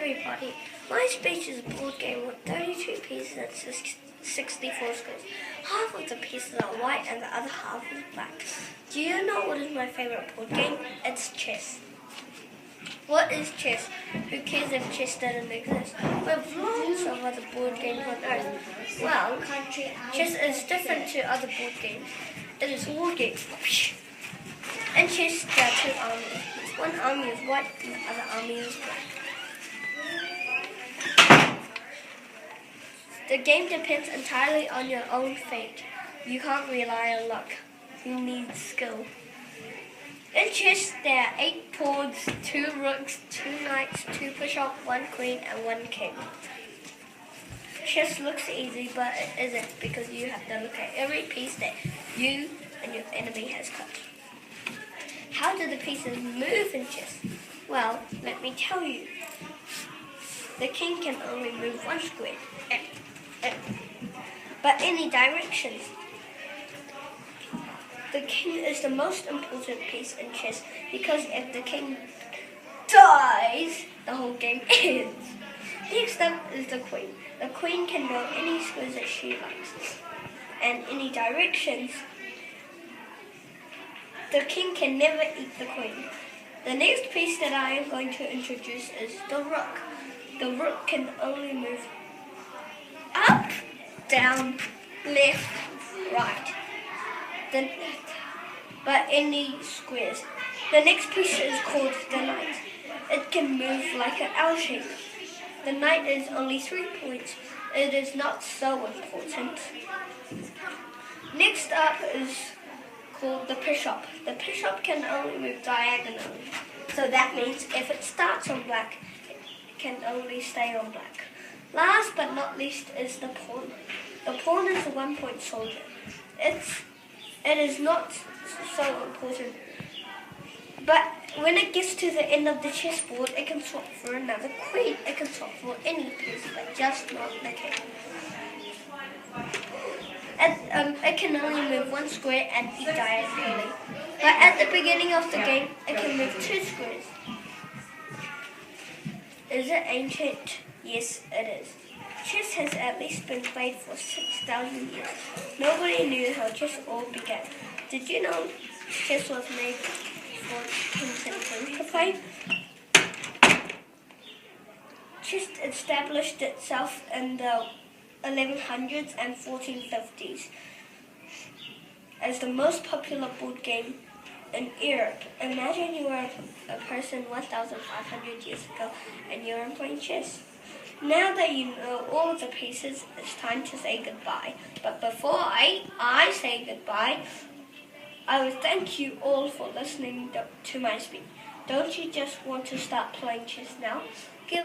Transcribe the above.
everybody. My speech is a board game with 32 pieces and 64 squares. Half of the pieces are white and the other half is black. Do you know what is my favorite board game? It's chess. What is chess? Who cares if chess doesn't exist? We have lots of other board games on Earth. Well, chess is different to other board games. It is a war game. In chess, there are two armies. One army is white and the other army is black. The game depends entirely on your own fate. You can't rely on luck. You need skill. In chess, there are 8 pawns, 2 rooks, 2 knights, 2 bishop, 1 queen, and 1 king. Chess looks easy, but it isn't, because you have to look at every piece that you and your enemy has cut. How do the pieces move in chess? Well, let me tell you. The king can only move 1 square, but any directions. The king is the most important piece in chess because if the king dies, the whole game ends. Next up is the queen. The queen can go any squares that she likes and any directions. The king can never eat the queen. The next piece that I am going to introduce is the rook. The rook can only move up, down, left, right. But any squares. The next piece is called the knight. It can move like an L shape. The knight is only 3 points. It is not so important. Next up is called the bishop. The bishop can only move diagonally. So that means if it starts on black, it can only stay on black. Last but not least is the pawn. The pawn is a 1-point soldier. It is not so important. But when it gets to the end of the chessboard, it can swap for another queen. It can swap for any piece, but just not the king. It can only move 1 square and eat diagonally. But at the beginning of the game, it can move 2 squares. Is it ancient? Yes, it is. Chess has at least been played for 6,000 years. Nobody knew how chess all began. Did you know chess was made for kings and queens to play? Chess established itself in the 1100s and 1450s as the most popular board game in Europe. Imagine you were a person 1,500 years ago and you're playing chess. Now that you know all of the pieces, it's time to say goodbye. But before I say goodbye, I would thank you all for listening to my speech. Don't you just want to start playing chess now?